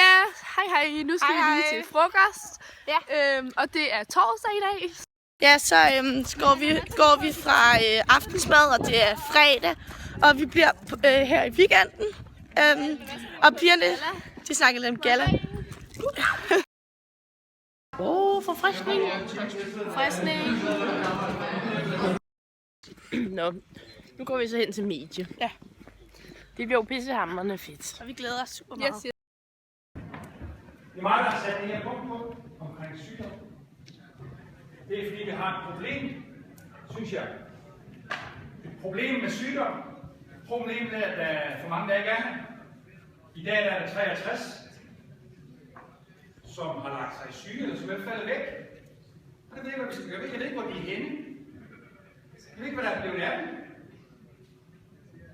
Ja, hej. Nu skal vi lige til frokost. Ja. Og det er torsdag i dag. Ja, så går vi fra aftensmad, og det er fredag. Og vi bliver her i weekenden. Og pigerne, de snakker lidt om galla. Forfriskning. Nå, nu går vi så hen til medie. Ja. Det bliver jo pissehamrende fedt. Og vi glæder os super meget. Yes. Det er mig, der har sat det her punkt på omkring sygdom. Det er fordi, vi har et problem, synes jeg. Et problem med sygdom. Problemet er, at der er for mange, der ikke er her. I dag er der 63, som har lagt sig syge, eller som er faldet væk. Og det ved jeg, hvad vi skal gøre. Jeg ved ikke, hvor de er henne. Jeg ved ikke, hvad der er blevet af dem.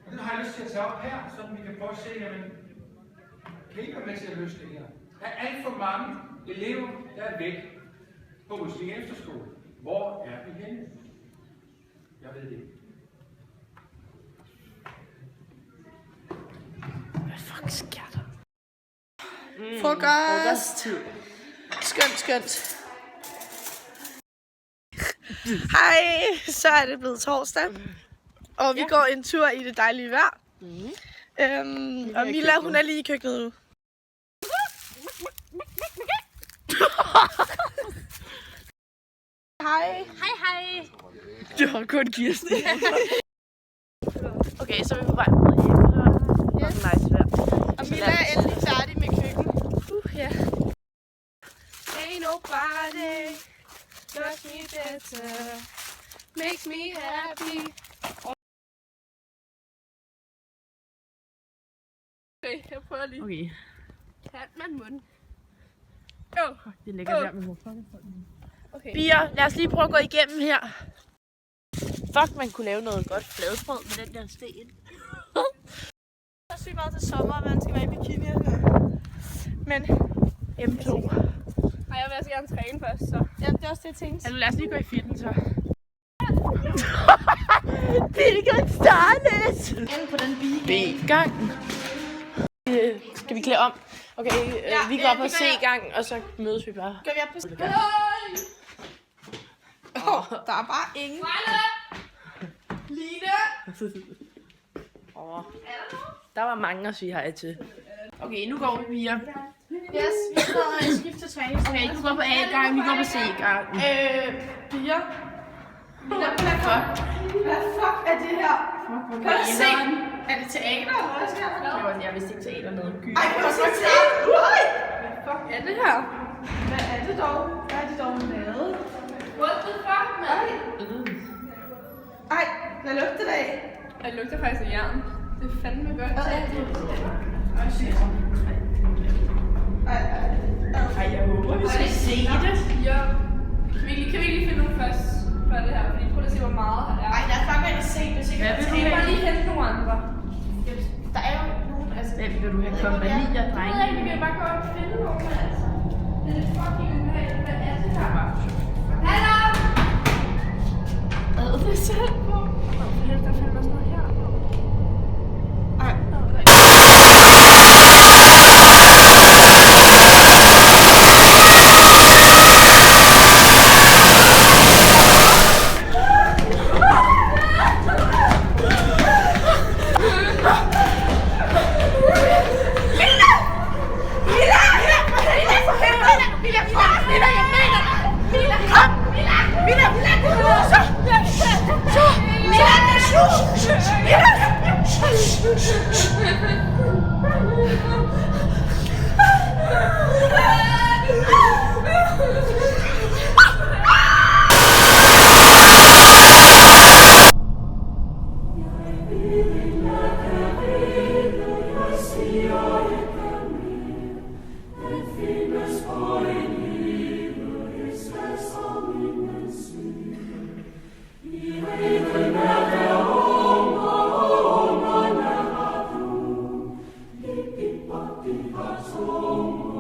Og det har jeg lyst til at tage op her, så vi kan prøve at se, jamen, kan I være med til at løse det her? Der er alt for mange elever, der er væk på Ryslinge Efterskole. Hvor er vi henne? Jeg ved det ikke. Hvad fuck sker der? Frokost. Skønt. Hej, så er det blevet torsdag. Og vi går en tur i det dejlige vejr. Og Mila, hun er lige i køkkenet nu. Hej. Det var kun Kirsten. Okay, så er vi på vej mod Æbelund. Yes. Nice vejr. Og Mila er endelig færdig med køkken. Ja. Ain't nobody loves me better, makes me happy. Okay, jeg prøver lige. Okay. Kan man mund? Det ligger der med hvorfor. Okay. Bier, lad os lige prøve at gå igennem her. Fuck, man kunne lave noget godt fladbrød med den der sten. Der er sygt meget til sommer, og man skal være i bikini og sådan. Men M2. Ej, jeg vil altså gerne træne først, så. Ja, det er også det, jeg tænkte. Altså, lad os lige gå i fitten, så. Hvilken starlet! Ind på den B-gang. Skal vi klæde om? Okay, vi går op på C-gang, og så mødes vi bare. Gør vi op på C-gang? Der er bare ingen. Line! Der var mange at sige hej til. Okay, nu går vi via. Yes, vi skal skifte træning. Okay, du går på A-gang, vi går på C-gang. Piger. Hvad fuck er det her? Kan du se? Er det teater, eller hvad sker der? Jeg vidste ikke teater noget gyld. Ej, kan du så teater? Hvad fuck er det her? Hvad er det dog? Hvad er det dog lavet? What the fuck, man? Ej, hvad lugter det af? Det lugter faktisk af jern. Det er fandme godt. Ej, jeg håber, vi skal se det. Ja. Kan vi ikke lige finde nogen først for det her? Fordi prøv at se, hvor meget her er. Ej, lad os bare gå ind og se det. Hvad vil du Vi kan bare have? lige hente nogle andre. Der er jo nogen, altså... Hvem vil du have? Kompagni og Jeg ved drenge? ikke, vi kan bare gå og finde nogen, altså. Det er lidt fucking ubehageligt. Hvad er det her? Hallo! Det er selv på. Der finder også noget her. Ej. Song